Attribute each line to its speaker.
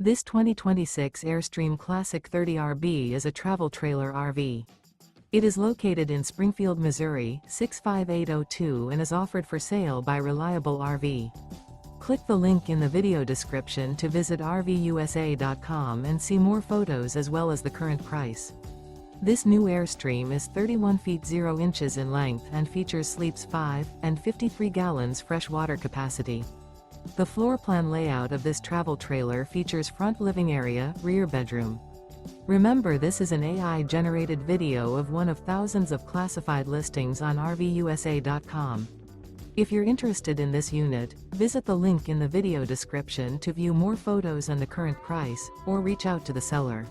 Speaker 1: This 2026 Airstream Classic 30RB is a travel trailer RV. It is located in Springfield, Missouri, 65802 and is offered for sale by Reliable RV. Click the link in the video description to visit RVUSA.com and see more photos as well as the current price. This new Airstream is 31 feet 0 inches in length and features sleeps 5 and 53 gallons fresh water capacity. The floor plan layout of this travel trailer features front living area, rear bedroom. Remember, this is an AI-generated video of one of thousands of classified listings on RVUSA.com. If you're interested in this unit, visit the link in the video description to view more photos and the current price, or reach out to the seller.